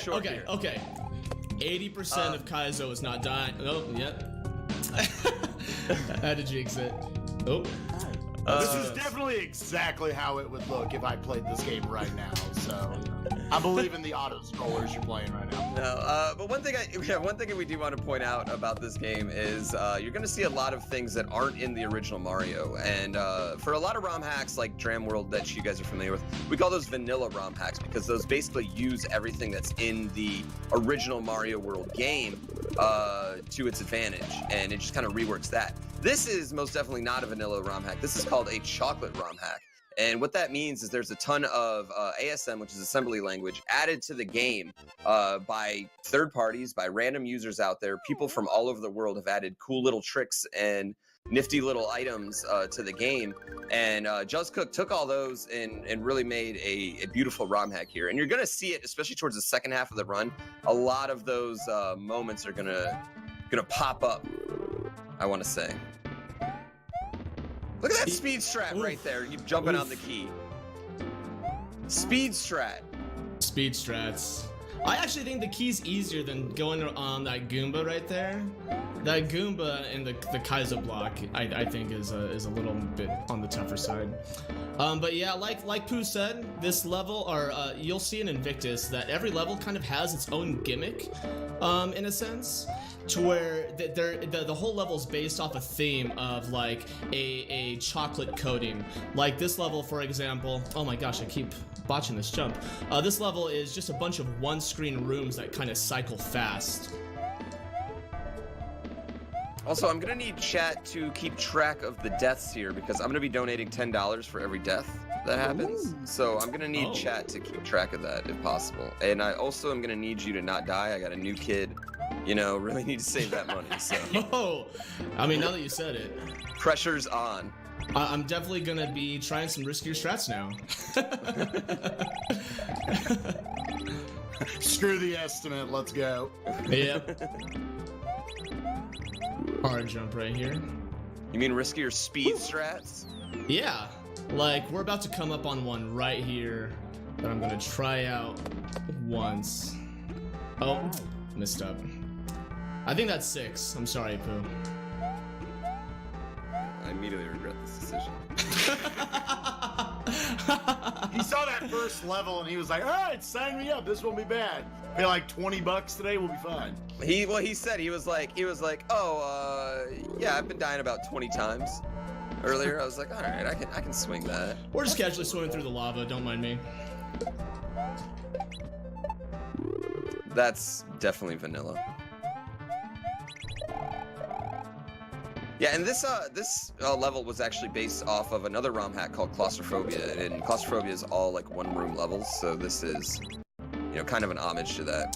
short okay, here. okay. 80% of Kaizo is not dying. Oh, yep. How did you exit? Oh. This is definitely exactly how it would look if I played this game right now. So I believe in the auto scrollers you're playing right now. No, but one thing we do want to point out about this game is you're going to see a lot of things that aren't in the original Mario, and for a lot of ROM hacks like Dram World that you guys are familiar with, we call those vanilla ROM hacks because those basically use everything that's in the original Mario World game to its advantage, and it just kind of reworks that. This is most definitely not a vanilla ROM hack. This is called a chocolate ROM hack. And what that means is there's a ton of ASM, which is assembly language, added to the game by third parties, by random users out there. People from all over the world have added cool little tricks and nifty little items to the game. And Just Cook took all those and really made a beautiful ROM hack here. And you're going to see it, especially towards the second half of the run. A lot of those moments are gonna pop up, I want to say. Look at that speed strat right there. You jumping on the key. Speed strat. Speed strats. I actually think the key's easier than going on that Goomba right there. That Goomba in the Kaizo block, I think is a little bit on the tougher side. But yeah, like Pooh said, this level, or you'll see in Invictus that every level kind of has its own gimmick, in a sense, to where the whole level is based off a theme of like a chocolate coating. Like this level, for example. Oh my gosh, I keep botching this jump. This level is just a bunch of one-screen rooms that kind of cycle fast. Also, I'm gonna need chat to keep track of the deaths here because I'm gonna be donating $10 for every death that happens. So I'm gonna need chat to keep track of that if possible. And I also am gonna need you to not die. I got a new kid. You know, really need to save that money. So. Oh, I mean, now that you said it, pressure's on. I'm definitely gonna be trying some riskier strats now. Screw the estimate, let's go. Yep. Hard jump right here. You mean riskier speed strats? Yeah, like we're about to come up on one right here that I'm gonna try out once. Oh, messed up. I think that's 6. I'm sorry, Pooh. I immediately regret this decision. He saw that first level and he was like, all right, sign me up. This won't be bad. Pay like $20 today, we'll be fine. He was like, oh, yeah, I've been dying about 20 times earlier. I was like, all right, I can swing that. We're just casually swimming through the lava. Don't mind me. That's definitely vanilla. Yeah, and this level was actually based off of another ROM hack called Claustrophobia, and Claustrophobia is all like one-room levels, so this is, you know, kind of an homage to that.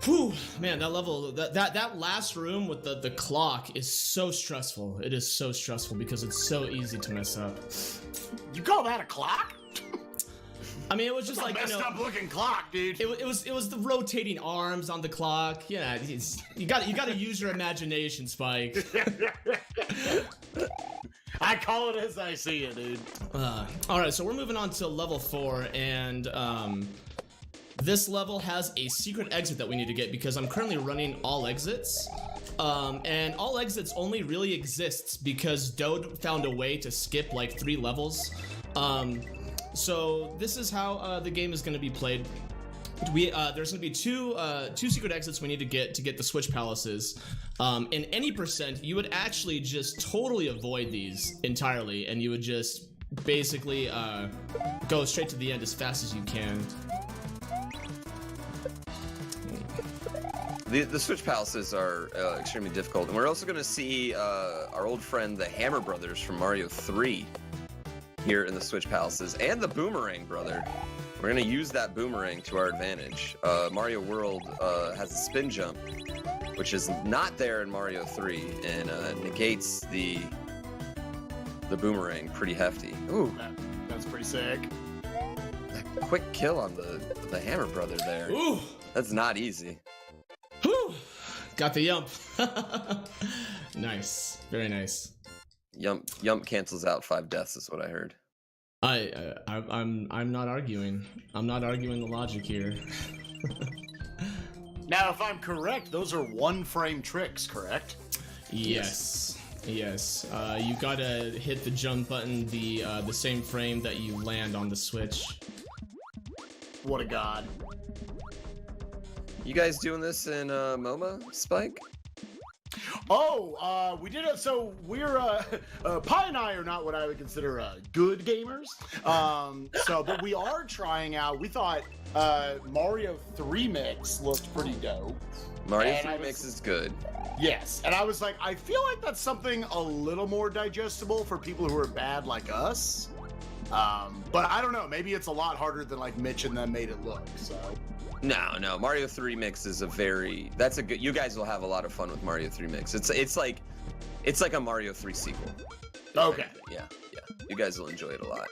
Whew, man, that level, that last room with the clock is so stressful. It is so stressful because it's so easy to mess up. You call that a clock? I mean, it was just like a messed up looking clock, dude. It was the rotating arms on the clock. Yeah, you gotta use your imagination, Spike. I call it as I see it, dude. All right, so we're moving on to level 4, and this level has a secret exit that we need to get because I'm currently running all exits. And all exits only really exists because Dode found a way to skip like 3 levels. So this is how the game is going to be played. There's going to be two secret exits we need to get the Switch Palaces. In any percent, you would actually just totally avoid these entirely, and you would just basically go straight to the end as fast as you can. The Switch Palaces are extremely difficult, and we're also going to see our old friend the Hammer Brothers from Mario 3 here in the Switch Palaces, and the Boomerang Brother. We're going to use that Boomerang to our advantage. Mario World has a spin jump, which is not there in Mario 3, and negates the Boomerang pretty hefty. Ooh, that's pretty sick. That quick kill on the Hammer Brother there. Ooh, that's not easy. Whew. Got the yump. Nice, very nice. Yump cancels out 5 deaths is what I heard. I'm not arguing. I'm not arguing the logic here. Now, if I'm correct, those are one-frame tricks, correct? Yes. Yes. You gotta hit the jump button the same frame that you land on the Switch. What a god. You guys doing this in MoMA, Spike? Oh, we did it. So we're Pi and I are not what I would consider good gamers. But we are trying out. We thought Mario 3 Mix looked pretty dope. Mario 3 Mix is good. Yes, and I was like, I feel like that's something a little more digestible for people who are bad like us. But I don't know. Maybe it's a lot harder than like Mitch and them made it look. So. No, Mario 3 Mix is that's a good, you guys will have a lot of fun with Mario 3 Mix. It's like a Mario 3 sequel. Okay. Yeah. You guys will enjoy it a lot.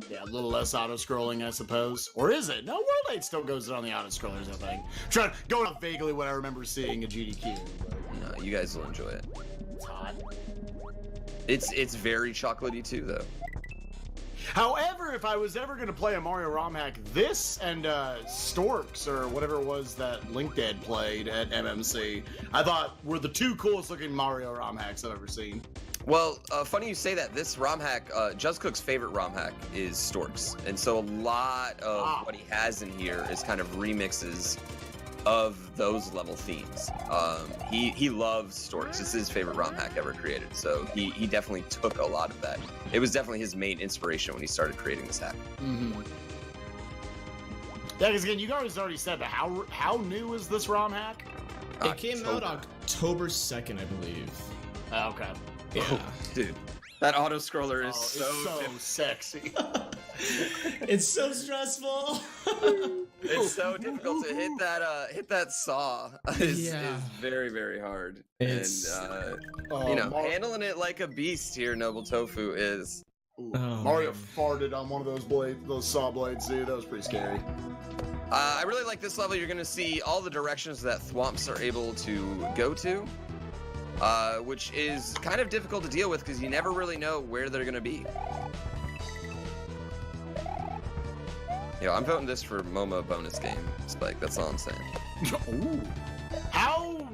Yeah, a little less auto-scrolling, I suppose. Or is it? No, World 8 still goes on the auto-scrollers, I think. Going off vaguely what I remember seeing at GDQ. But... No, you guys will enjoy it. It's hot. It's very chocolatey too, though. However, if I was ever going to play a Mario ROM hack, this and Storks, or whatever it was that LinkDead played at MMC, I thought were the two coolest looking Mario ROM hacks I've ever seen. Well, funny you say that. This ROM hack, Cook's favorite ROM hack is Storks. And so a lot of what he has in here is kind of remixes of those level themes. He loves Storks. It's his favorite ROM hack ever created. So he definitely took a lot of that. It was definitely his main inspiration when he started creating this hack. Mm-hmm. Yeah, because again, you guys already said, but how new is this ROM hack? It came out October 2nd, I believe. Okay. Yeah. Oh, dude, that auto scroller is so sexy. It's so stressful. It's so difficult to hit that saw. Is very, very hard. It's... handling it like a beast here, NOBLETOFU is. Mario farted on one of those saw blades, dude. That was pretty scary. I really like this level. You're gonna see all the directions that thwomps are able to go to. Which is kind of difficult to deal with because you never really know where they're gonna be. I'm voting this for MoMA bonus game, Spike. That's all I'm saying. Ooh. How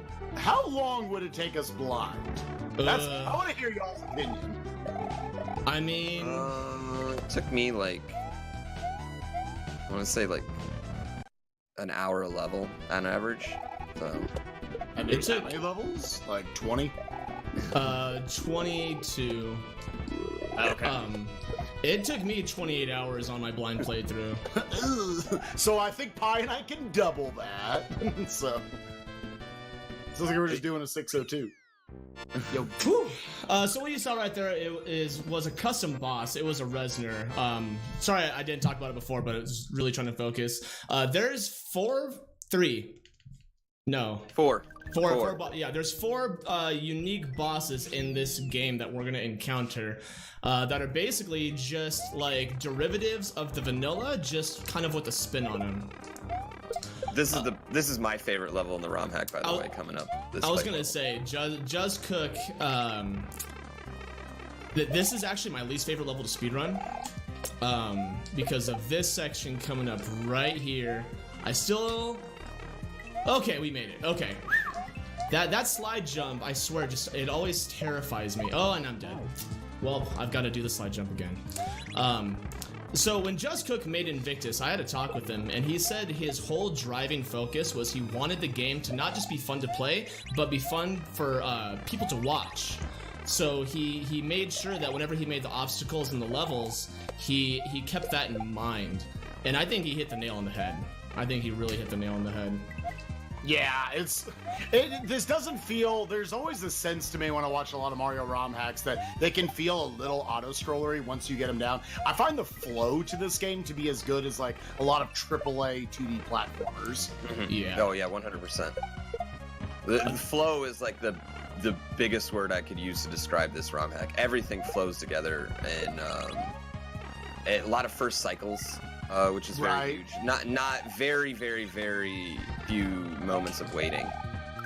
long would it take us blind? I want to hear y'all's opinion. I mean, it took me like, I want to say like an hour a level on average. So. And it took how many levels? Like 20? 22. Okay. It took me 28 hours on my blind playthrough. So I think Pi and I can double that. So it's like we're just doing a 602. Yo. So what you saw right there was a custom boss. It was a Resner. Sorry I didn't talk about it before, but I was really trying to focus. There's four. There's four unique bosses in this game that we're gonna encounter that are basically just like derivatives of the vanilla, just kind of with a spin on them. This is my favorite level in the ROM hack, by the way, coming up. I was gonna say, Just Cook. This is actually my least favorite level to speedrun because of this section coming up right here. Okay, we made it. Okay. That slide jump, I swear, it always terrifies me. Oh, and I'm dead. Well, I've got to do the slide jump again. So when Just Cook made Invictus, I had a talk with him, and he said his whole driving focus was he wanted the game to not just be fun to play, but be fun for people to watch. So he made sure that whenever he made the obstacles and the levels, he kept that in mind. And I think he hit the nail on the head. I think he really hit the nail on the head. Yeah, this doesn't feel, there's always this sense to me when I watch a lot of Mario ROM hacks that they can feel a little auto-scrollery once you get them down. I find the flow to this game to be as good as like a lot of AAA 2D platformers. Mm-hmm. Yeah. Oh yeah, 100%. The flow is like the biggest word I could use to describe this ROM hack. Everything flows together, and a lot of first cycles. Which is very huge. Not very, very, very few moments of waiting.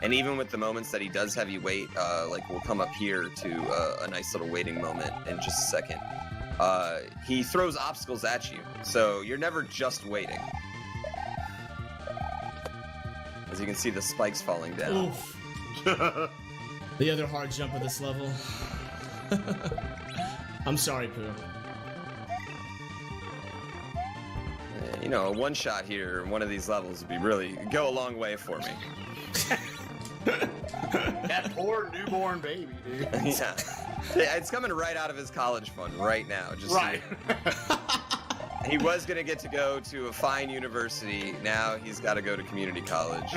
And even with the moments that he does have you wait, like we'll come up here to a nice little waiting moment in just a second. He throws obstacles at you, so you're never just waiting. As you can see, the spikes falling down. Oof. The other hard jump of this level. I'm sorry, Pooh. You know, a one-shot here in one of these levels would be really go a long way for me. That poor newborn baby, dude. Yeah. It's coming right out of his college fund right now. Just Right. He was going to get to go to a fine university. Now he's got to go to community college.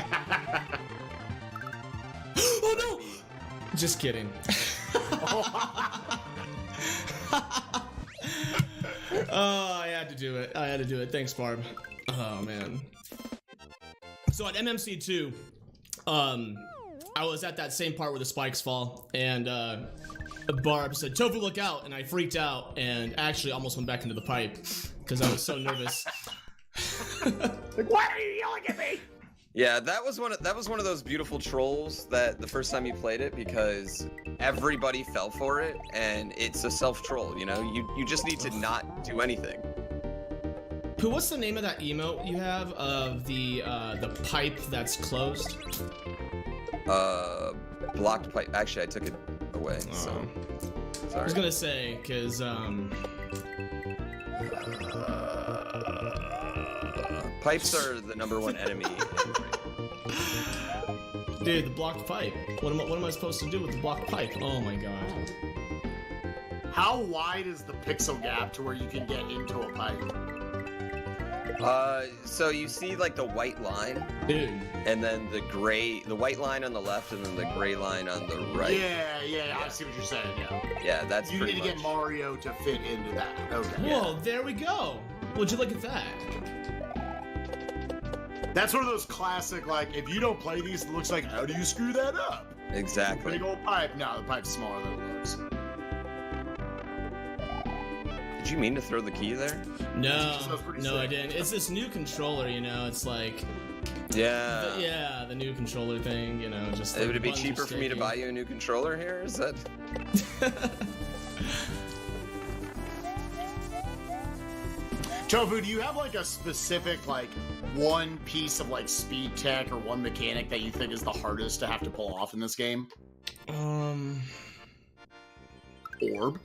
Oh no! Just kidding. Oh, I had to do it. I had to do it. Thanks, Barb. Oh man. So at MMC2, I was at that same part where the spikes fall, and Barb said, "Tofu, look out!" And I freaked out and actually almost went back into the pipe because I was so nervous. Like, why are you yelling at me? Yeah, that was one of those beautiful trolls that the first time you played it, because everybody fell for it, and it's a self-troll, you know? You just need to not do anything. Pooh, what's the name of that emote you have of the pipe that's closed? Blocked pipe. Actually, I took it away, so I sorry. was gonna say, cause Pipes are the #1 enemy. dude, the blocked pipe. What am I supposed to do with the blocked pipe? Oh my god. How wide is the pixel gap to where you can get into a pipe? So you see like the white line, Dude. and then the white line on the left, and then the gray line on the right. Yeah, I see what you're saying, yeah. Yeah, that's You pretty need to much. get Mario to fit into that. Okay. Whoa, there we go. Would you look at that? That's one of those classic, like, if you don't play these, it looks like, how do you screw that up? Exactly. Big old pipe. No, the pipe's smaller than it looks. Did you mean to throw the key there? No, Sounds pretty no, sick. I didn't. It's this new controller, you know. It's like, Yeah. the new controller thing, you know. Just Would like it be buttons are cheaper for me to sticky. buy you a new controller here? Is that? Tofu, do you have like a specific, like, one piece of like speed tech or one mechanic that you think is the hardest to have to pull off in this game? Orb?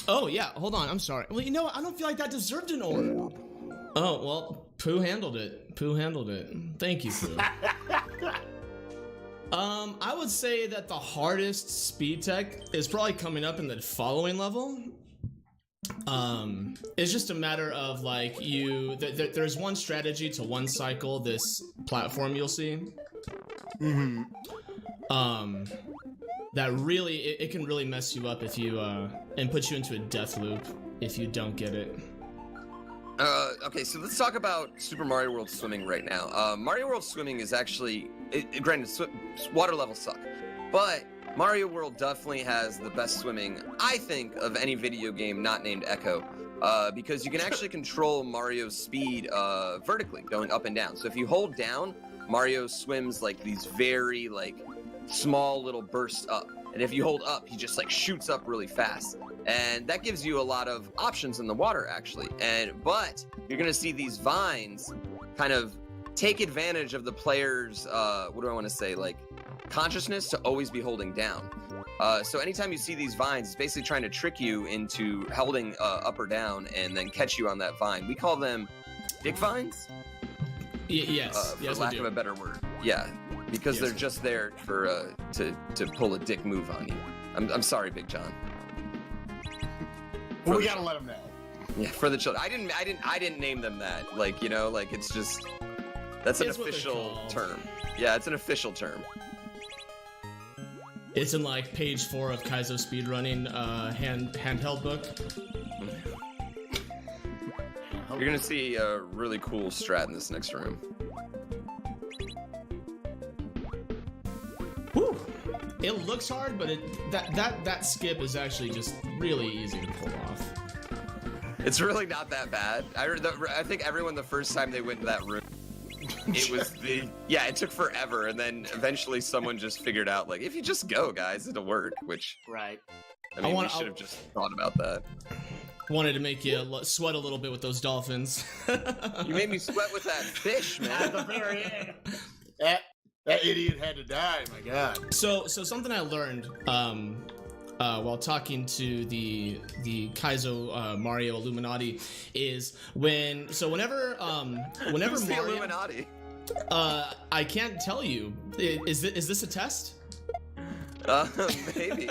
Oh yeah, hold on. I'm sorry. Well, you know what? I don't feel like that deserved an orb. Oh well, Pooh handled it. Pooh handled it. Thank you, Pooh. I would say that the hardest speed tech is probably coming up in the following level. It's just a matter of like there's one strategy to one cycle this platform you'll see. Mm-hmm. That really it can really mess you up if you and put you into a death loop if you don't get it. Okay, so let's talk about Super Mario World Swimming right now. Mario World Swimming is actually, granted, water levels suck, but Mario World definitely has the best swimming, I think, of any video game not named Echo, because you can actually control Mario's speed vertically, going up and down. So if you hold down, Mario swims like these very like small little bursts up, and if you hold up, he just like shoots up really fast. And that gives you a lot of options in the water, actually. But you're gonna see these vines kind of take advantage of the player's what do I want to say, like consciousness to always be holding down. So anytime you see these vines, it's basically trying to trick you into holding up or down and then catch you on that vine. We call them dick vines. Yes, For yes, we lack do. of a better word. Yeah, because Yes. they're just there for to pull a dick move on you. I'm sorry, Big John. Well, we gotta let him know. Yeah, for the children. I didn't name them that. Like, you know, like it's just that's an It's what they're official called. term. Yeah, it's an official term. It's in like page 4 of Kaizo speedrunning handheld book. You're gonna see a really cool strat in this next room. Whew. It looks hard, but that skip is actually just really easy to pull off. It's really not that bad. I think everyone the first time they went into that room, it was it took forever, and then eventually someone just figured out like if you just go, guys, it'll work. Which Right. I mean, we should have just thought about that. Wanted to make you sweat a little bit with those dolphins. You made me sweat with that fish, At the man. very end. That idiot had to die. My God. So something I learned while talking to the Kaizo Mario Illuminati is whenever Who's the Mario, Illuminati? I can't tell you. Is this a test? Maybe.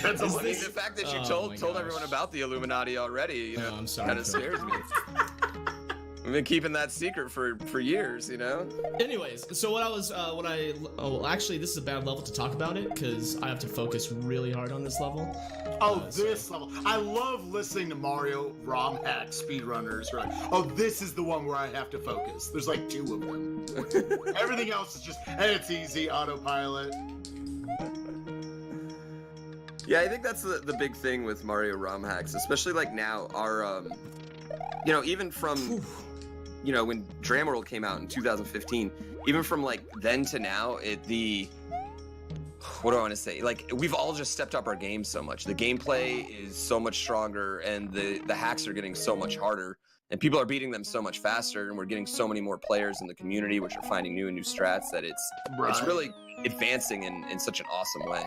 That's I mean, the fact that you told everyone about the Illuminati already, you know, I'm sorry, kind of scares me. We've been keeping that secret for years, you know. Anyways, so actually, this is a bad level to talk about it because I have to focus really hard on this level. This level. I love listening to Mario ROM hack speedrunners. Right? Oh, this is the one where I have to focus. There's like 2 of them. Everything else is just, hey, it's easy, autopilot. Yeah, I think that's the big thing with Mario ROM hacks, especially like now. Our, you know, even from, you know, when Dram World came out in 2015, even from like then to now, what do I want to say? Like, we've all just stepped up our game so much. The gameplay is so much stronger, and the hacks are getting so much harder, and people are beating them so much faster, and we're getting so many more players in the community, which are finding new strats, that it's really advancing in such an awesome way.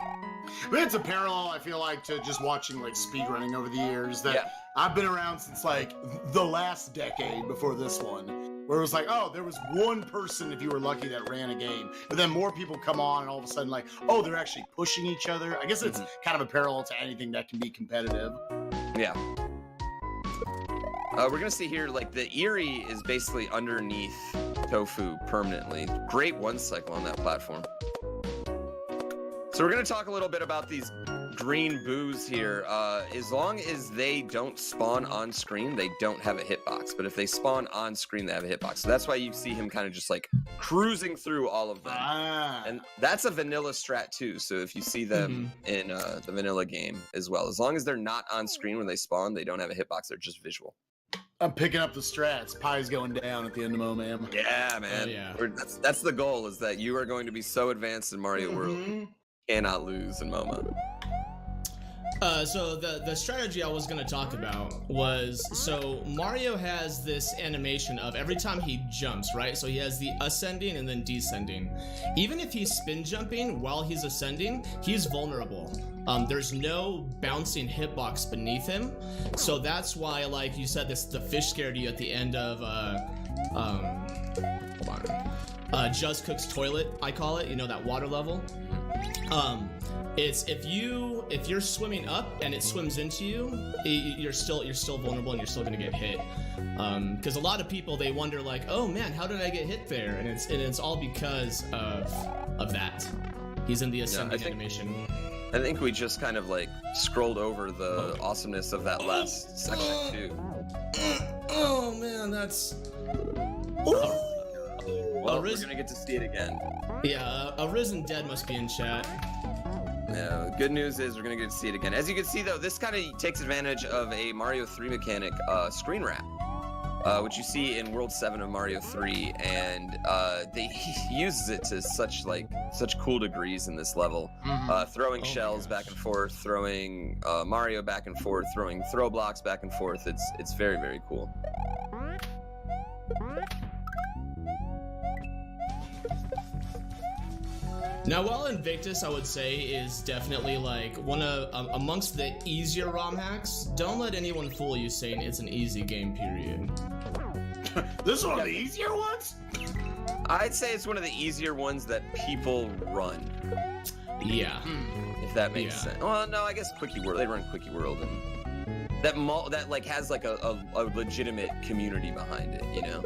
But it's a parallel, I feel like, to just watching like speedrunning over the years. That I've been around since like the last decade before this one, where it was like, oh, there was one person, if you were lucky, that ran a game. But then more people come on, and all of a sudden, like, oh, they're actually pushing each other. I guess it's kind of a parallel to anything that can be competitive. Yeah. We're gonna see here, like, the Eerie is basically underneath Tofu permanently. Great one cycle on that platform. So we're gonna talk a little bit about these green boos here. As long as they don't spawn on screen, they don't have a hitbox. But if they spawn on screen, they have a hitbox. So that's why you see him kind of just like cruising through all of them. And that's a vanilla strat too. So if you see them in the vanilla game as well, as long as they're not on screen when they spawn, they don't have a hitbox. They're just visual. I'm picking up the strats. Pie's going down at the end of Mo-Man. Yeah, man. That's the goal, is that you are going to be so advanced in Mario World. Cannot lose in MoMA. So the strategy I was going to talk about was, so Mario has this animation of every time he jumps, right? So he has the ascending and then descending. Even if he's spin jumping while he's ascending, he's vulnerable. There's no bouncing hitbox beneath him. So that's why, like you said, the fish scared you at the end of, hold on. Just Cook's Toilet, I call it, you know, that water level. It's if you're swimming up and it swims into you, you're still vulnerable and you're still gonna get hit. Because a lot of people, they wonder like, oh man, how did I get hit there? And it's all because of that. He's in the ascending animation. I think we just kind of like scrolled over the awesomeness of that last section too. Oh man, that's. Well, we're gonna get to see it again. Yeah, a Risen Dead must be in chat. Yeah, good news is we're gonna get to see it again. As you can see though, this kind of takes advantage of a Mario 3 mechanic, screen wrap, which you see in World 7 of Mario 3, and he uses it to such cool degrees in this level. Throwing shells back and forth, throwing Mario back and forth, throwing throw blocks back and forth. It's very, very cool. Now, while Invictus, I would say, is definitely like one of amongst the easier ROM hacks, don't let anyone fool you saying it's an easy game, period. This is one of the easier ones? I'd say it's one of the easier ones that people run. Yeah. If that makes sense. Well, no, I guess Quickie World. They run Quickie World, and that like has like a legitimate community behind it, you know?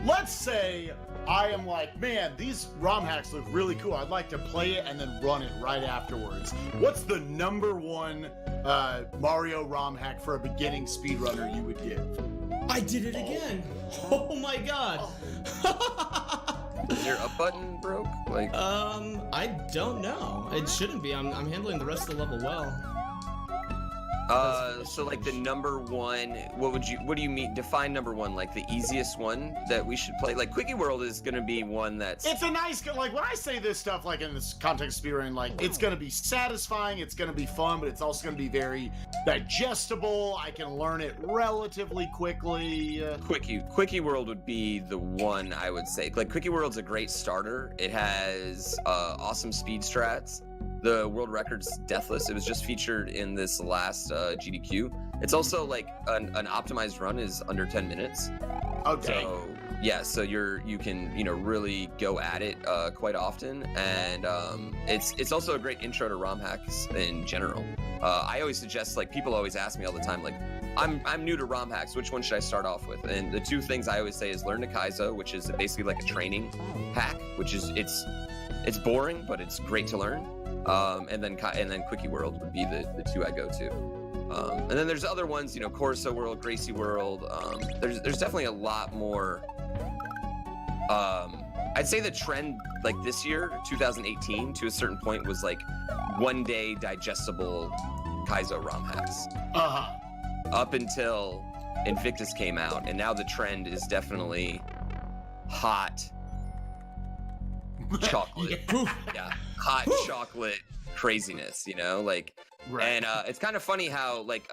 Let's say I am like, man, these ROM hacks look really cool. I'd like to play it and then run it right afterwards. What's the #1 Mario ROM hack for a beginning speedrunner you would give? I did it again. Oh my god. Is your up button broke? Like, I don't know. It shouldn't be. I'm handling the rest of the level well. So like the number one, what do you mean? Define number one, like the easiest one that we should play. Like Quickie World is gonna be one that's. It's a nice, like when I say this stuff, like in this context, speedrunning, like it's gonna be satisfying, it's gonna be fun, but it's also gonna be very digestible. I can learn it relatively quickly. Quickie World would be the one I would say. Like Quickie World's a great starter. It has awesome speed strats. The world record's deathless. It was just featured in this last GDQ. It's also like an optimized run is under 10 minutes. Okay. So yeah, so you can really go at it quite often, and it's also a great intro to ROM hacks in general. I always suggest, like, people always ask me all the time, like, I'm new to ROM hacks, which one should I start off with? And the two things I always say is learn to Kaizo, which is basically like a training hack, which is it's boring but it's great to learn. And then Quickie World would be the two I go to. And then there's other ones, Corso World, Gracie World. There's definitely a lot more. I'd say the trend, like this year, 2018, to a certain point, was like one-day digestible Kaizo ROM hacks. Up until Invictus came out, and now the trend is definitely hot chocolate. Yeah, hot chocolate craziness, like. Right. And it's kind of funny how like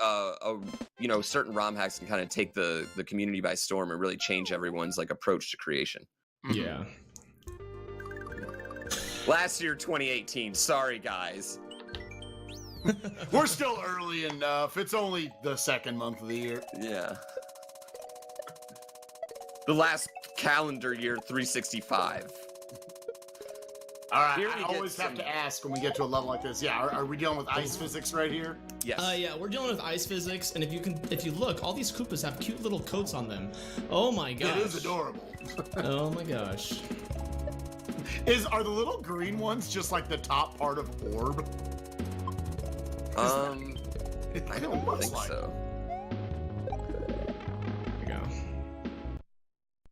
certain ROM hacks can kind of take the community by storm and really change everyone's like approach to creation. Yeah. Last year, 2018. Sorry, guys. We're still early enough. It's only the second month of the year. Yeah. The last calendar year, 365. All right, I always have to ask when we get to a level like this. Yeah, are we dealing with ice physics right here? Yes. Yeah, we're dealing with ice physics, and if you look, all these Koopas have cute little coats on them. Oh my gosh. It is adorable. Oh my gosh. Are the little green ones just like the top part of orb? I don't think so. There we go.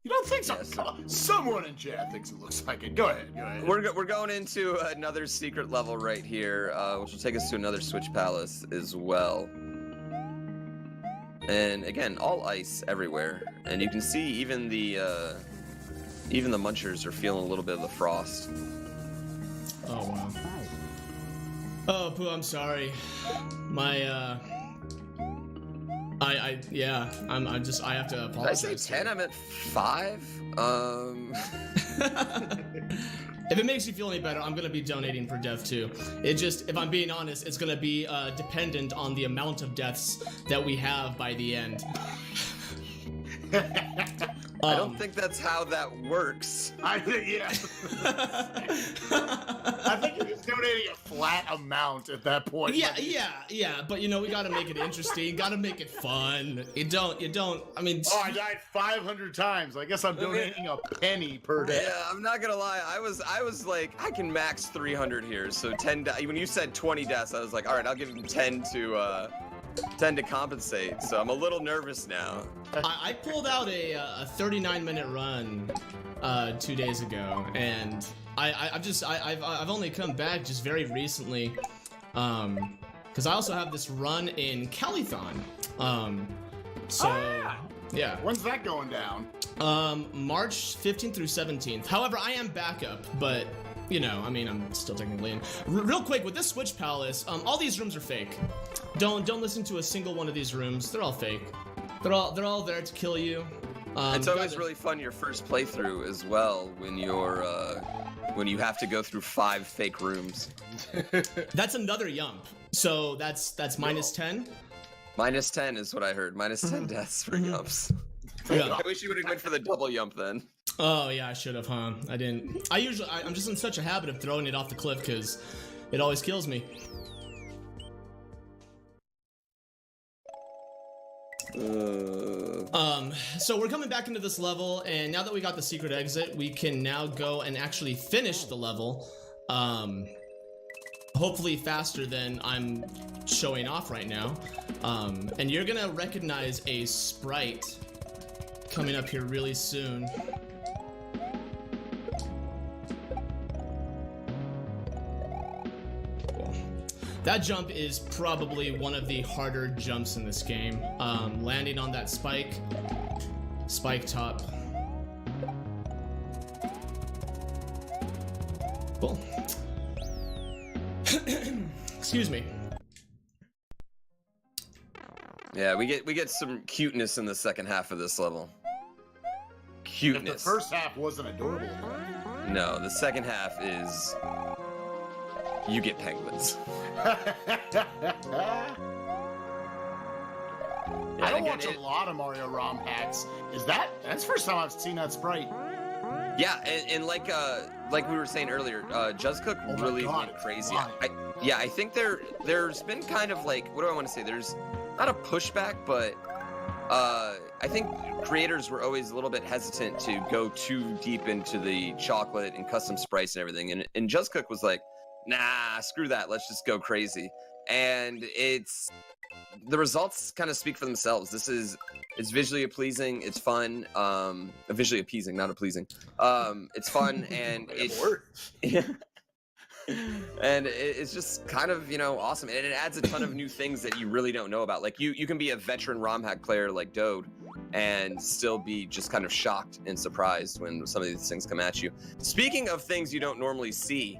You don't think so? Yes. Someone in chat thinks it looks like it. Go ahead. We're going into another secret level right here, which will take us to another Switch Palace as well. And again, all ice everywhere, and you can see even the munchers are feeling a little bit of the frost. Oh wow. Oh, Pooh, I'm sorry. My I have to apologize. Did I say 10? I meant 5. If it makes you feel any better, I'm gonna be donating for death too. If I'm being honest, it's gonna be dependent on the amount of deaths that we have by the end. I don't think that's how that works. I think, yeah. I think you're just donating a flat amount at that point. Yeah. But we gotta make it interesting. Gotta make it fun. You don't. I mean. Oh, I died 500 times. I guess I'm donating a penny per day. Yeah, I'm not gonna lie. I was like, I can max 300 here. So 10. When you said 20 deaths, I was like, all right, I'll give him 10 to compensate. So I'm a little nervous now. I pulled out a 39-minute run 2 days ago, and I've only come back just very recently, because I also have this run in Calithon. Yeah. When's that going down? March 15th through 17th. However, I am backup, but I'm still technically in. Real quick, with this Switch Palace, all these rooms are fake. Don't listen to a single one of these rooms. They're all fake. They're all there to kill you. It's always really fun your first playthrough as well when you have to go through 5 fake rooms. That's another yump. So that's minus 10. Minus 10 is what I heard. Minus 10 deaths for yumps. Yeah. I wish you would have went for the double yump then. Oh yeah, I should have, huh? I didn't. I'm just in such a habit of throwing it off the cliff because it always kills me. So we're coming back into this level, and now that we got the secret exit, we can now go and actually finish the level. Hopefully faster than I'm showing off right now. And you're gonna recognize a sprite coming up here really soon. That jump is probably one of the harder jumps in this game. Landing on that spike top. Cool. Excuse me. Yeah, we get some cuteness in the second half of this level. Cuteness. If the first half wasn't adorable. No, the second half is you get penguins. I don't watch a lot of Mario ROM hacks. That's the first time I've seen that sprite. Yeah, and like we were saying earlier, Juzzcook really went crazy. I think there's been kind of like, what do I want to say? There's not a pushback, but I think creators were always a little bit hesitant to go too deep into the chocolate and custom sprites and everything. And Juzzcook was like, nah, screw that. Let's just go crazy. And the results kind of speak for themselves. It's visually pleasing. It's fun. Visually appeasing, not pleasing. It's fun and it's just kind of, awesome. And it adds a ton of new things that you really don't know about. Like you can be a veteran ROM hack player like Dode and still be just kind of shocked and surprised when some of these things come at you. Speaking of things you don't normally see,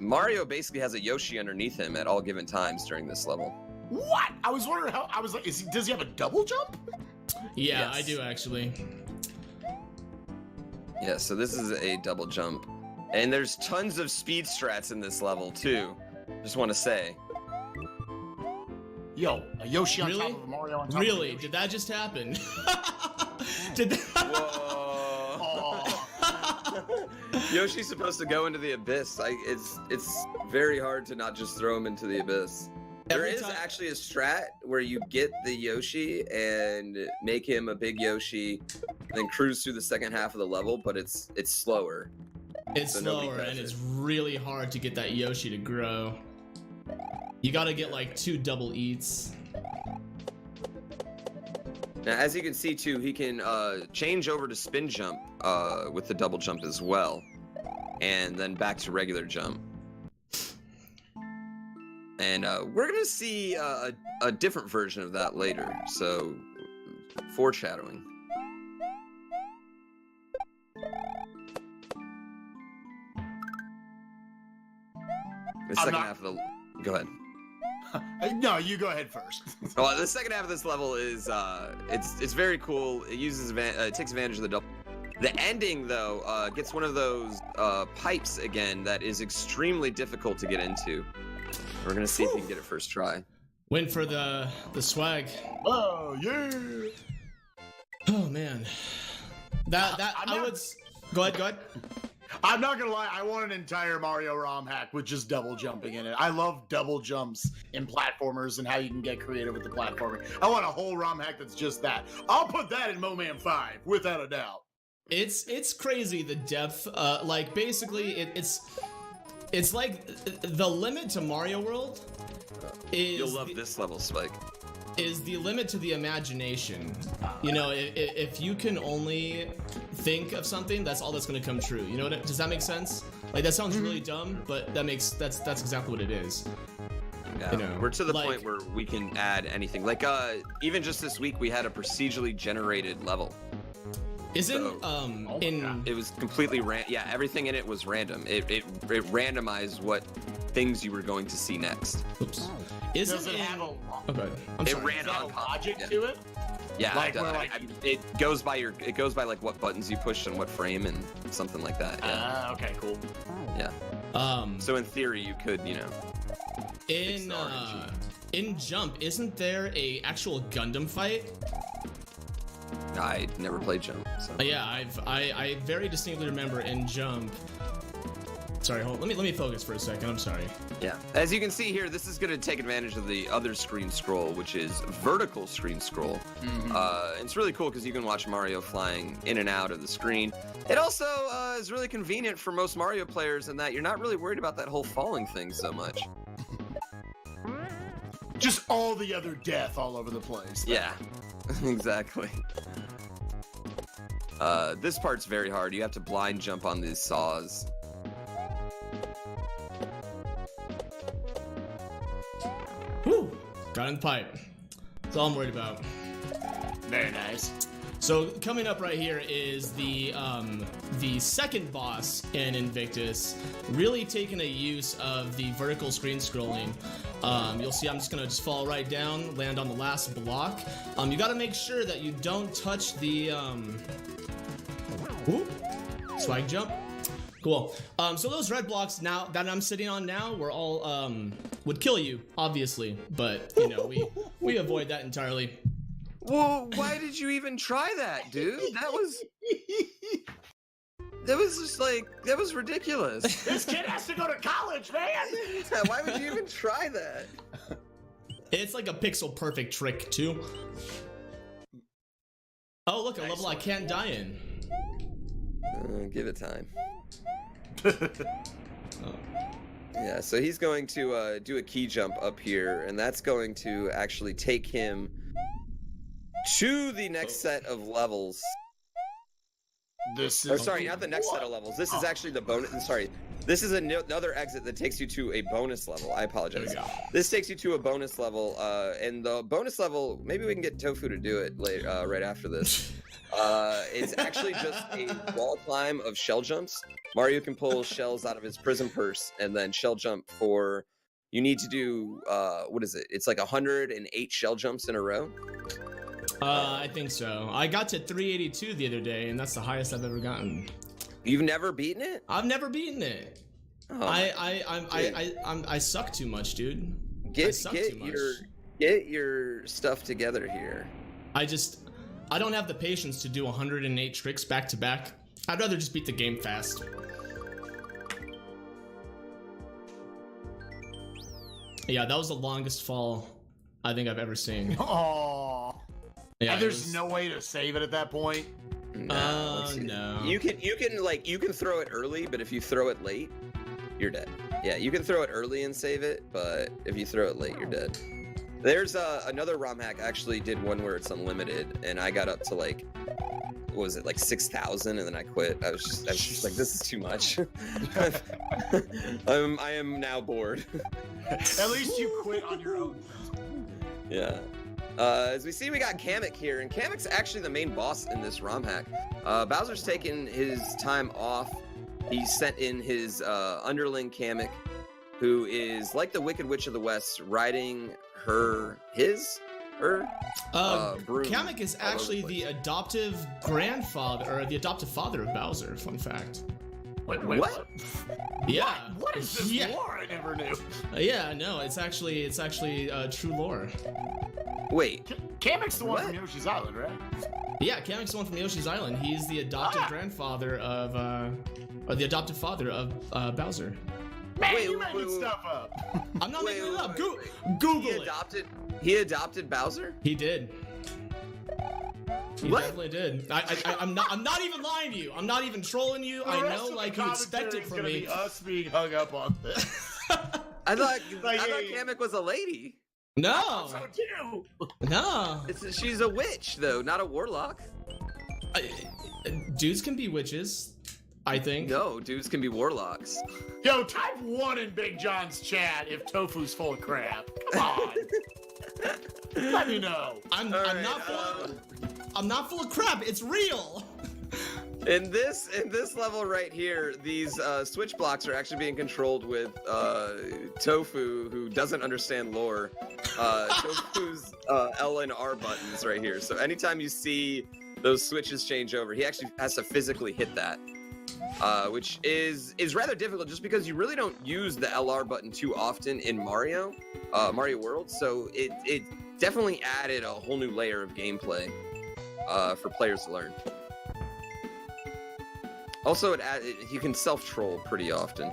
Mario basically has a Yoshi underneath him at all given times during this level. What? I was wondering how. I was like, does he have a double jump? Yeah, Yes. I do actually. Yeah, so this is a double jump. And there's tons of speed strats in this level too. Just want to say. Yo, a Yoshi on Really? top of a Mario on top Really? of a Yoshi. Did that just happen? Did that? Whoa. Oh. Yoshi's supposed to go into the abyss. It's very hard to not just throw him into the abyss. There Every is time- actually a strat where you get the Yoshi and make him a big Yoshi, then cruise through the second half of the level, but it's slower. It's So nobody slower does and it. it's really hard to get that Yoshi to grow. You gotta get like 2 double eats. Now, as you can see too, he can change over to spin jump with the double jump as well, and then back to regular jump. And we're gonna see a different version of that later, so foreshadowing. The second half of the... Go ahead. No, you go ahead first. Well, the second half of this level is it's very cool. It uses it takes advantage of the double. The ending though gets one of those pipes again that is extremely difficult to get into. We're gonna see if we can get it first try. Went for the swag. Oh yeah. Oh man. That I'm I not- would go ahead. I'm not gonna lie, I want an entire Mario ROM hack with just double jumping in it. I love double jumps in platformers and how you can get creative with the platforming. I want a whole ROM hack that's just that. I'll put that in Mo-Man 5, without a doubt. It's crazy the depth. Like basically it's like the limit to Mario World is You'll love this level, Spike. is the limit to the imagination. You know, if you can only think of something, that's all that's going to come true. You know does that make sense? Like that sounds really dumb, but that's exactly what it is. Yeah, You know, we're to the like- point where we can add anything. Like even just this week, we had a procedurally generated level. Isn't So- in It was completely yeah, everything in it was random. It randomized what things you were going to see next. oops. Does Isn't it in, have a, okay. I'm It sorry. ran is that a on top, logic yeah. to it? Yeah, Like, it, where, like- it goes by like what buttons you pushed and what frame and something like that. Yeah. Okay, cool. So in theory, you could, fix in the RNG. in Jump, isn't there a actual Gundam fight? I never played Jump. So. Yeah, I very distinctly remember in Jump. Sorry, hold. Let me focus for a second. I'm sorry. Yeah. As you can see here, this is going to take advantage of the other screen scroll, which is vertical screen scroll. It's really cool because you can watch Mario flying in and out of the screen. It also is really convenient for most Mario players in that you're not really worried about that whole falling thing so much. Just all the other death all over the place. Yeah, exactly. This part's very hard. You have to blind jump on these saws. Got in the pipe. That's all I'm worried about. Very nice. So coming up right here is the second boss in Invictus, really taking a use of the vertical screen scrolling. You'll see I'm just gonna fall right down, land on the last block. You gotta make sure that you don't touch the swag jump. Cool. So those red blocks now that I'm sitting on now were all would kill you, obviously, but you know we avoid that entirely. Well, why did you even try that, dude? That was just like, that was ridiculous. This kid has to go to college, man. Yeah, why would you even try that? It's like a pixel perfect trick too. Oh look, a level I can't die in. Give it time. Yeah, so he's going to do a key jump up here, and that's going to actually take him to the next set of levels. This is... Oh, sorry, not the next set of levels. This is actually the bonus. Sorry, this is another exit that takes you to a bonus level. I apologize. This takes you to a bonus level, and the bonus level, maybe we can get Tofu to do it later, right after this. It's actually just a wall climb of shell jumps. Mario can pull shells out of his prism purse and then shell jump for... You need to do, what is it? It's like 108 shell jumps in a row. I think so. I got to 382 the other day, and that's the highest I've ever gotten. You've never beaten it? I've never beaten it. Oh, I suck too much, dude. Get your stuff together here. I don't have the patience to do 108 tricks back to back. I'd rather just beat the game fast. Yeah, that was the longest fall I think I've ever seen. Oh. Yeah, and there's no way to save it at that point. No. You can throw it early, but if you throw it late, you're dead. Yeah, you can throw it early and save it, but if you throw it late, you're dead. There's another ROM hack actually did one where it's unlimited, and I got up to like, what was it, like 6,000, and then I quit. I was just like, this is too much. I am now bored. At least you quit on your own. Yeah. As we see, we got Kamek here, and Kamek's actually the main boss in this ROM hack. Bowser's taken his time off. He sent in his underling Kamek, who is like the Wicked Witch of the West, riding broom. Kamek is actually the adoptive grandfather, or the adoptive father of Bowser. Fun fact. Wait, what? Yeah. What is this lore I never knew? Yeah, no, it's actually true lore. Wait. Kamek's the one from Yoshi's Island, right? Yeah, Kamek's the one from Yoshi's Island. He's the adoptive grandfather of, or the adoptive father of Bowser. Man, you're making stuff up. I'm not making it up. Google it. He adopted Bowser? He did. He What? definitely did. I'm not even lying to you. I'm not even trolling you. I know, like, you expect it from me. Be us being hung up on this. I thought Kamek was a lady. No. So too. No. She's a witch, though, not a warlock. Dudes can be witches, I think. No, dudes can be warlocks. Yo, type 1 in Big John's chat if Tofu's full of crap. Come on. Let me know. I'm not full of crap. It's real. In this level right here, these switch blocks are actually being controlled with Tofu, who doesn't understand lore. Tofu's L and R buttons right here. So anytime you see those switches change over, he actually has to physically hit that, which is rather difficult, just because you really don't use the LR button too often in Mario World. So it definitely added a whole new layer of gameplay for players to learn. Also, you can self-troll pretty often.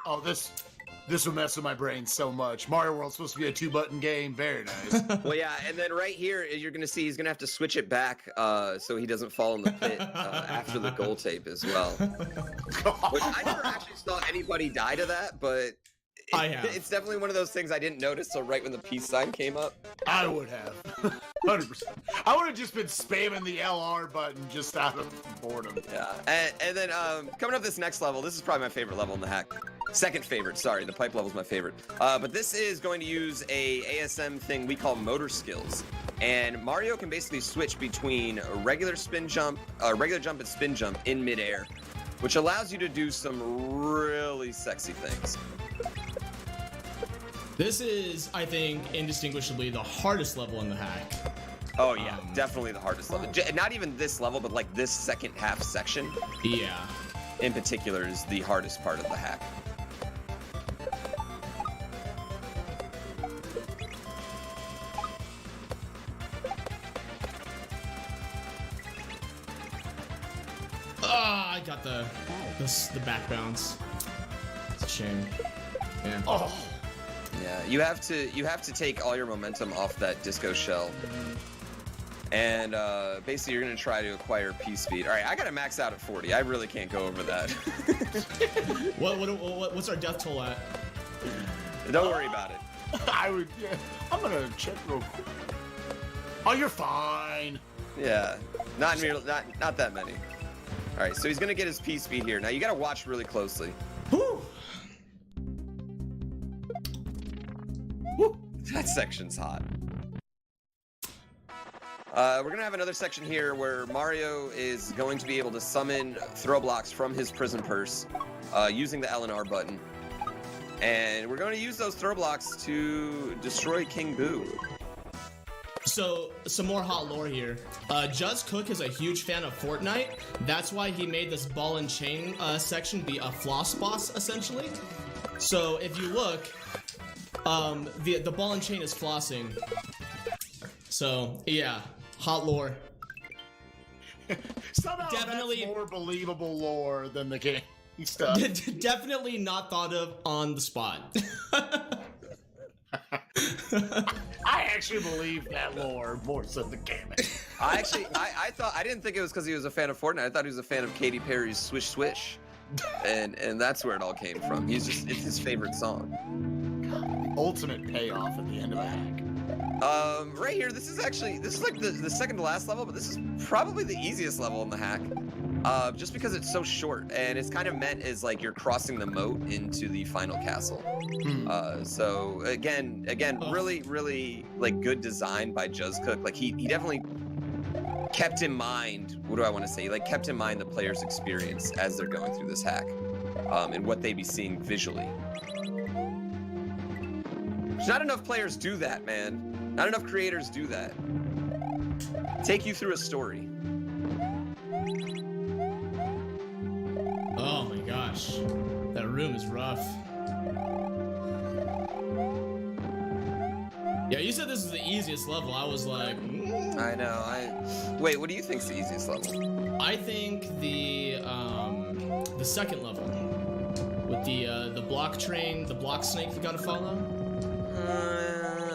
Oh, this will mess with my brain so much. Mario World's supposed to be a 2-button game. Very nice. Well, yeah, and then right here, you're going to see he's going to have to switch it back so he doesn't fall in the pit after the goal tape as well. Which I never actually saw anybody die to that, but I have. It's definitely one of those things I didn't notice till right when the peace sign came up. I would have. 100%. I would have just been spamming the LR button just out of boredom. Yeah, and then coming up this next level, this is probably my favorite level in the hack. Second favorite, sorry, the pipe level is my favorite. But this is going to use a ASM thing we call motor skills. And Mario can basically switch between a regular jump and spin jump in midair, which allows you to do some really sexy things. This is, I think, indistinguishably the hardest level in the hack. Oh yeah, definitely the hardest level. Not even this level, but like this second half section. Yeah. In particular is the hardest part of the hack. I got the back bounce. It's a shame. Yeah. Oh. Yeah, you have to take all your momentum off that disco shell. And basically you're gonna try to acquire P speed. All right, I gotta max out at 40. I really can't go over that. What's our death toll at? Don't worry about it. Yeah, I'm gonna check real quick. Oh, you're fine. Yeah, not that many. All right, so he's gonna get his P speed here. Now you gotta watch really closely. Whew. Woo. That section's hot. We're gonna have another section here where Mario is going to be able to summon throw blocks from his prison purse using the L and R button. And we're going to use those throw blocks to destroy King Boo. So, some more hot lore here. Just Cook is a huge fan of Fortnite. That's why he made this ball and chain section be a floss boss, essentially. So, if you look, the ball and chain is flossing. So, yeah, hot lore. Somehow Definitely that's more believable lore than the game stuff. Definitely not thought of on the spot. I actually believe that lore more so than the game. I didn't think it was because he was a fan of Fortnite. I thought he was a fan of Katy Perry's Swish Swish. And that's where it all came from. It's his favorite song. God, the ultimate payoff at the end of a hack. Right here, this is like the second to last level, but this is probably the easiest level in the hack. Just because it's so short, and it's kind of meant as like you're crossing the moat into the final castle. So again, really like good design by Just Cook. Like he definitely kept in mind, what do I want to say? Like kept in mind the player's experience as they're going through this hack, and what they'd be seeing visually. Not enough players do that, man. Not enough creators do that. Take you through a story. Oh my gosh, that room is rough. Yeah, you said this is the easiest level. I was like, I know. Wait, what do you think's the easiest level? I think the second level with the block train, the block snake you gotta follow.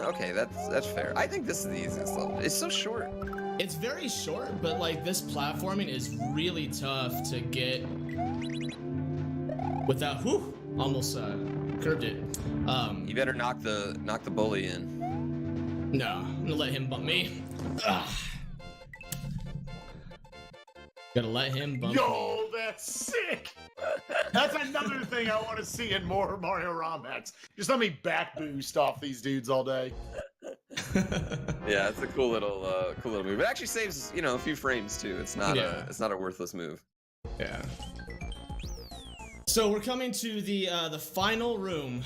Okay, that's fair. I think this is the easiest level. It's so short. It's very short, but like this platforming is really tough to get without. Whew, almost curved it. You better knock the bully in. No, I'm gonna let him bump me. Ugh. Gotta let him bump me. Yo, that's sick! That's another thing I want to see in more Mario ROM hacks. Just let me back boost off these dudes all day. Yeah, it's a cool little move. It actually saves, a few frames too. It's not a worthless move. Yeah. So we're coming to the final room,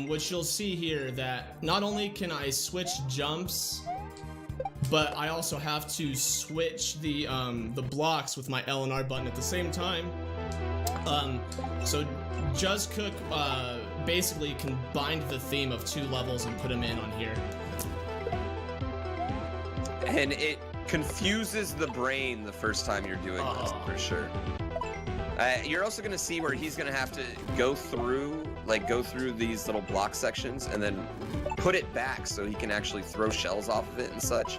which you'll see here that not only can I switch jumps, but I also have to switch the blocks with my L and R button at the same time. So Just Cook basically combined the theme of two levels and put them in on here. And it confuses the brain the first time you're doing this, for sure. You're also going to see where he's going to have to go through these little block sections and then put it back so he can actually throw shells off of it and such,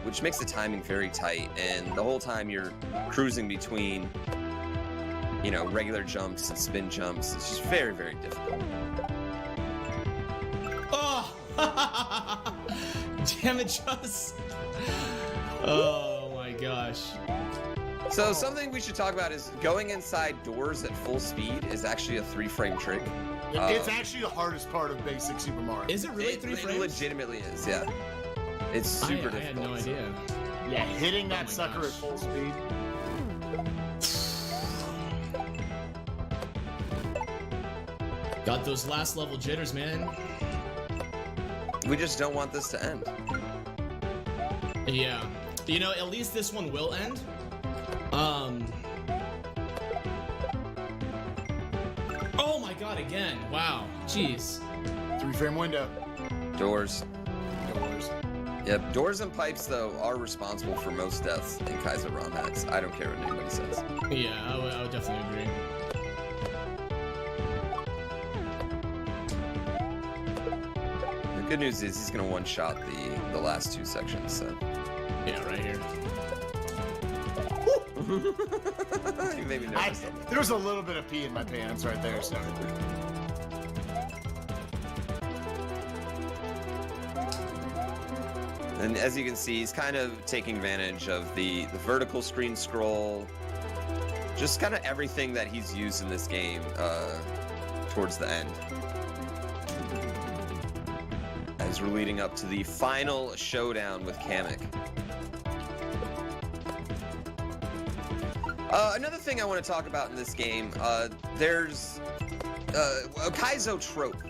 which makes the timing very tight. And the whole time you're cruising between you know, regular jumps and spin jumps. It's just very, very difficult. Oh! Damn it, just. Oh my gosh. So something we should talk about is going inside doors at full speed is actually a 3-frame trick. It's actually the hardest part of basic Super Mario. Is it really 3 frames? It legitimately is, yeah. It's super difficult. I had no idea. Yeah, hitting that my sucker gosh. at full speed. Got those last level jitters, man. We just don't want this to end. Yeah. You know, at least this one will end. Oh my god, again. Wow. Jeez. 3-frame window. Doors. Doors. Yep, doors and pipes, though, are responsible for most deaths in Kaizo ROM hacks. I don't care what anybody says. Yeah, I would definitely agree. The good news is he's going to one-shot the last 2 sections, so... Yeah, right here. You made me nervous. There was a little bit of pee in my pants right there, so... And as you can see, he's kind of taking advantage of the vertical screen scroll, just kind of everything that he's used in this game towards the end. As we're leading up to the final showdown with Kamek. Another thing I want to talk about in this game, there's a Kaizo trope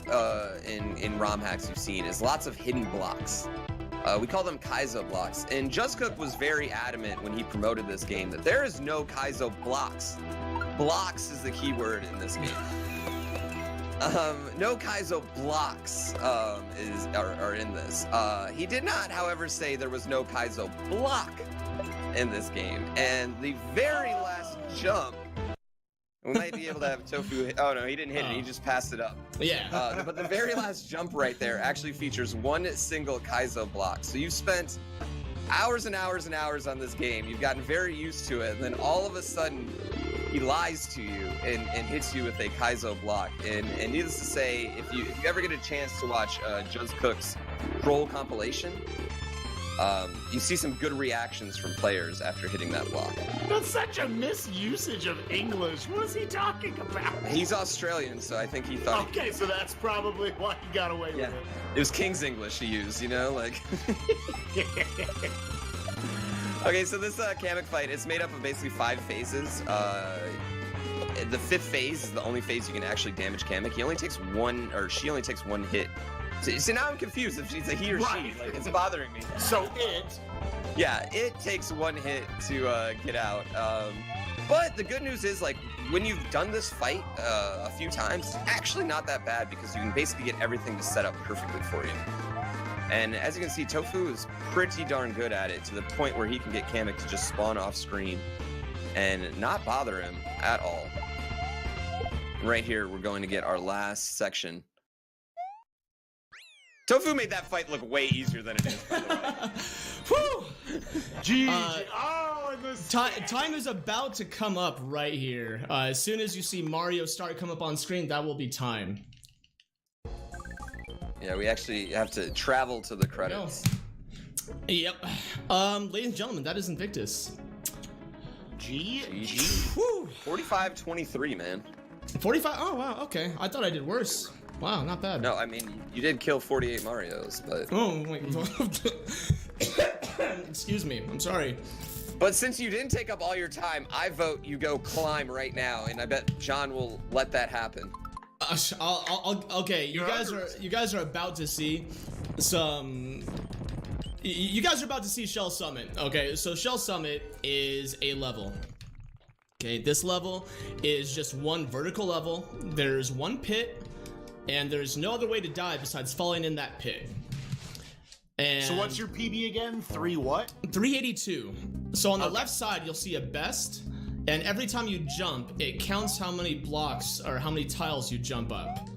in ROM hacks you've seen is lots of hidden blocks. We call them Kaizo blocks, and Just Cook was very adamant when he promoted this game that there is no Kaizo blocks. Blocks is the key word in this game. No Kaizo blocks are in this. He did not, however, say there was no Kaizo block in this game, and the very last jump, we might be able to have Tofu. Oh no, he didn't hit it. He just passed it up. Yeah. But the very last jump right there actually features one single Kaizo block. So you've spent hours and hours and hours on this game. You've gotten very used to it, and then all of a sudden, he lies to you and hits you with a Kaizo block. And needless to say, if you ever get a chance to watch Just Cook's troll compilation, you see some good reactions from players after hitting that block. That's such a misusage of English. What is he talking about? He's Australian, so I think he thought... Okay, so that's probably why he got away with it. It was King's English he used, you know? Like... Okay, so this Kamek fight, it's made up of basically 5 phases. The 5th phase is the only phase you can actually damage Kamek. He only takes one, or she only takes 1 hit. So now I'm confused if she's a he or she. Like, it's bothering me. So it... Yeah, it takes 1 hit to get out. But the good news is, like, when you've done this fight a few times, it's actually not that bad because you can basically get everything to set up perfectly for you. And as you can see, Tofu is pretty darn good at it to the point where he can get Kamek to just spawn off screen and not bother him at all. Right here, we're going to get our last section. Tofu made that fight look way easier than it is, by the way. Whew! GG. Time is about to come up right here. As soon as you see Mario start come up on screen, that will be time. Yeah, we actually have to travel to the credits. Yep. Ladies and gentlemen, that is Invictus. GG. Whew. 45-23, man. 45? Oh, wow, okay. I thought I did worse. Wow, not bad. No, I mean, you did kill 48 Marios, but... Oh, wait. Excuse me, I'm sorry. But since you didn't take up all your time, I vote you go climb right now, and I bet John will let that happen. Okay, you guys are about to see some... You guys are about to see Shell Summit. Okay, so Shell Summit is a level. Okay, this level is just one vertical level. There's one pit, and there's no other way to die besides falling in that pit. And so what's your PB again? 3 what? 382. So on the left side, you'll see a best, and every time you jump, it counts how many blocks or how many tiles you jump up.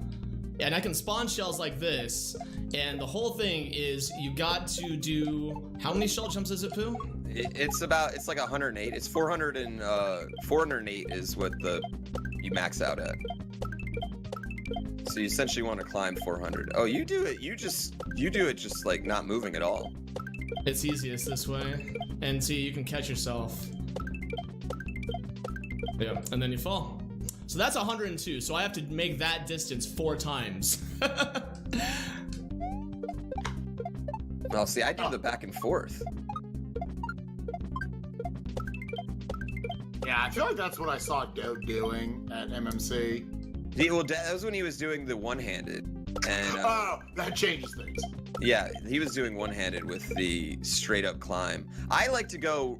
And I can spawn shells like this, and the whole thing is you got to do... How many shell jumps is it, Pooh? It's like 108. It's 408 is what you max out at. So you essentially want to climb 400. Oh, you do it. You do it just like not moving at all. It's easiest this way. And see, you can catch yourself. Yeah, and then you fall. So that's 102. So I have to make that distance 4 times. Well, see, I do the back and forth. Yeah, I feel like that's what I saw Doe doing at MMC. Well, that was when he was doing the one-handed. And oh, that changes things. yeah, he was doing one-handed with the straight-up climb. I like to go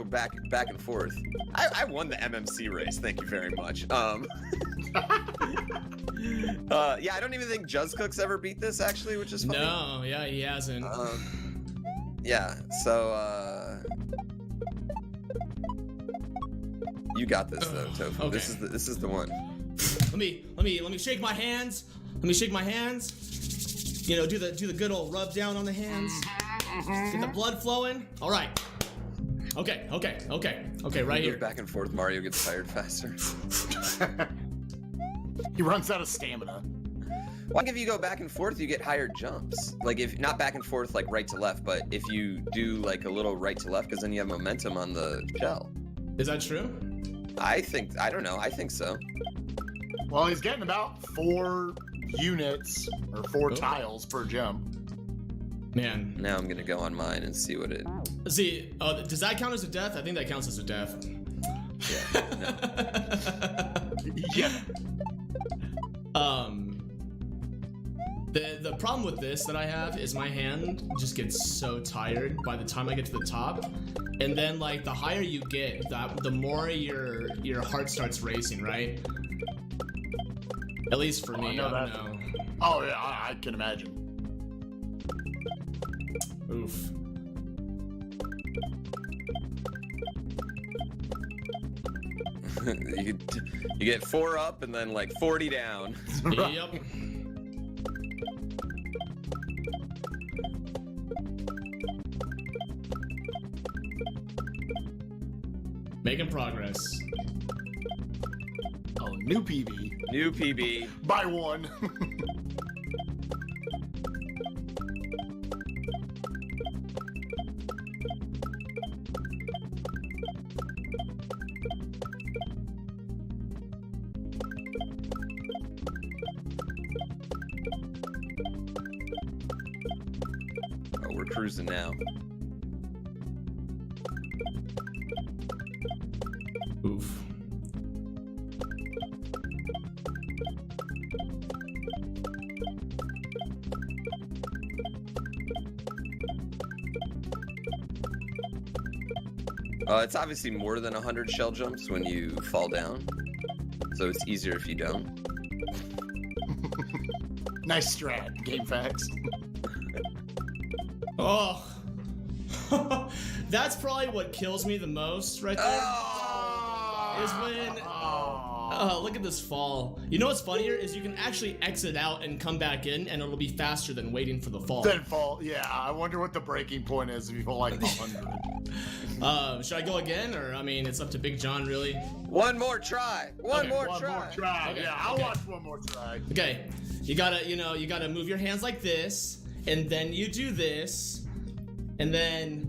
back and forth. I won the MMC race. Thank you very much. Yeah, I don't even think Juzzcook's ever beat this actually, which is funny. No, yeah, he hasn't. Yeah, so you got this though, Tofu. Okay. This is the one. Let me shake my hands. Let me shake my hands. You know, do the good old rub down on the hands. Get the blood flowing. All right. Okay, right here. Back and forth, Mario gets tired faster. He runs out of stamina. Well, if you go back and forth, you get higher jumps. Like if not back and forth like right to left, but if you do like a little right to left, because then you have momentum on the shell. Is that true? I don't know. I think so. Well, he's getting about 4 units or 4 tiles per jump. Man. Now I'm gonna go on mine and see what it. See, does that count as a death? I think that counts as a death. Yeah. Yeah. The problem with this that I have is my hand just gets so tired by the time I get to the top, and then like the higher you get, the more your heart starts racing, right? At least for me, I don't know. Oh yeah, I can imagine. Oof. you get 4 up and then like 40 down. Yep. Making progress. Oh, new PB. New PB. By 1. Oh, we're cruising now. Oof. It's obviously more than 100 shell jumps when you fall down, so it's easier if you don't. Nice strat, game facts. Oh. That's probably what kills me the most right there. Is when look at this fall. You know what's funnier is you can actually exit out and come back in, and it'll be faster than waiting for the fall. Then fall, yeah. I wonder what the breaking point is if you fall like 100. Should I go again, or I mean, it's up to Big John, really. One more try. One more try. Okay, Yeah, I'll watch one more try. Okay, you gotta move your hands like this, and then you do this, and then,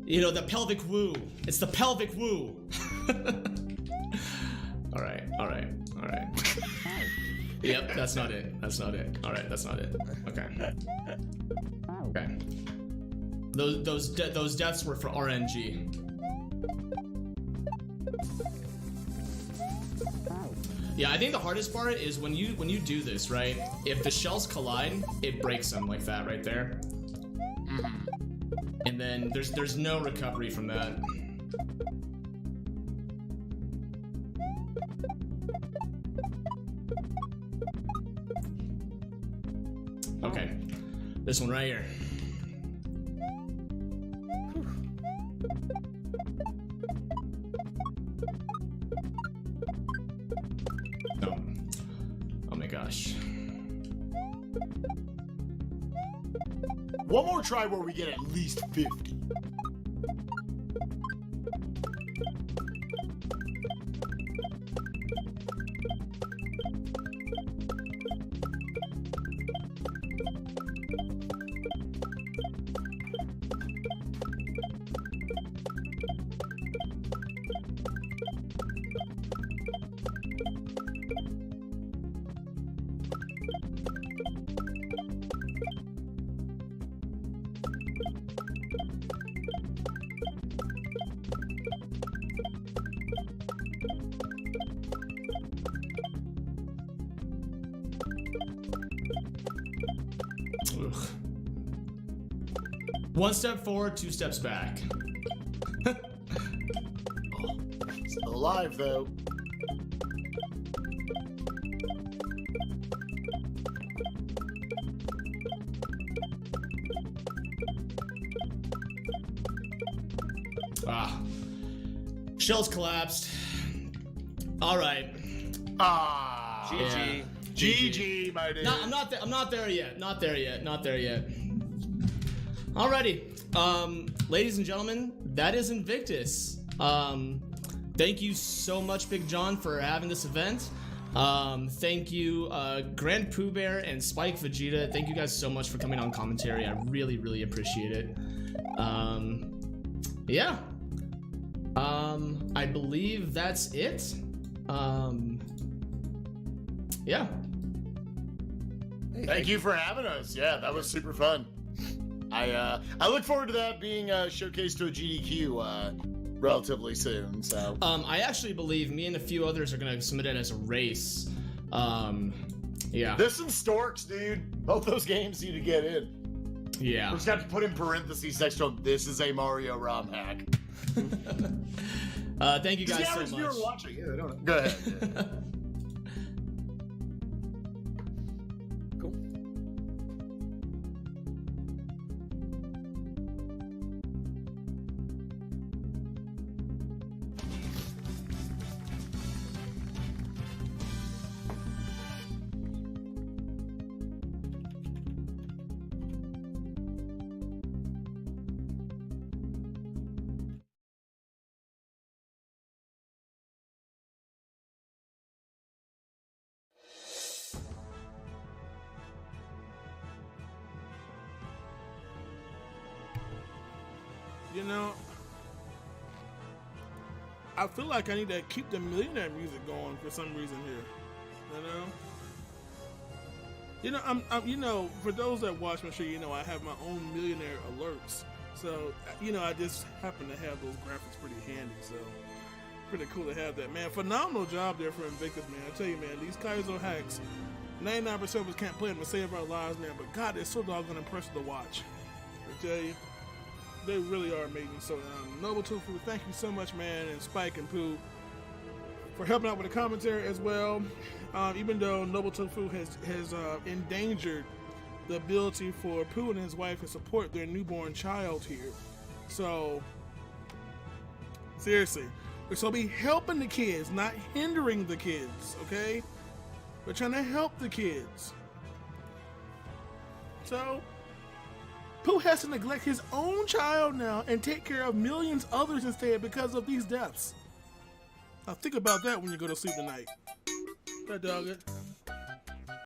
the pelvic woo. It's the pelvic woo. All right. Yep, that's not it. All right, that's not it. Okay. Those deaths were for RNG. Yeah, I think the hardest part is when you do this, right? If the shells collide, it breaks them like that right there. Mm-hmm. And then there's no recovery from that. Okay, this one right here. Oh my gosh. One more try where we get at least 50. Ugh. One step forward, two steps back. Still alive though. Ah. Shell's collapsed. All right. Ah. GG. Yeah. GG, my dude. No, I'm not there yet. Not there yet. Alrighty. Ladies and gentlemen, that is Invictus. Thank you so much, Big John, for having this event. Thank you, Grand Pooh Bear and Spike Vegeta. Thank you guys so much for coming on commentary. I really, really appreciate it. Yeah. I believe that's it. Yeah. Thank you for having us. Yeah, that was super fun. I look forward to that being showcased to a GDQ relatively soon. So I actually believe me and a few others are gonna submit it as a race. Yeah. This and Storks, dude. Both those games need to get in. Yeah. We're just gonna have to put in parentheses next to them. This is a Mario ROM hack. Thank you guys so much. Viewer watching. Yeah, I don't know. Go ahead. Yeah. Cool. You know, I feel like I need to keep the millionaire music going for some reason here. You know, I'm you know, for those that watch my show, you know, I have my own millionaire alerts. So, you know, I just happen to have those graphics pretty handy. So, pretty cool to have that, man. Phenomenal job there for Invictus, man. I tell you, man, these Kaizo hacks, 99% of us can't play them to save our lives, man. But God, they're so doggone impressive to watch. I tell you. They really are amazing. So, NOBLETOFU, thank you so much, man, and Spike and Pooh for helping out with the commentary as well. Even though NOBLETOFU has endangered the ability for Pooh and his wife to support their newborn child here. So, seriously, we're supposed to be helping the kids, not hindering the kids, okay? We're trying to help the kids. So, Pooh has to neglect his own child now and take care of millions others instead because of these deaths. Now think about that when you go to sleep tonight. That dog it.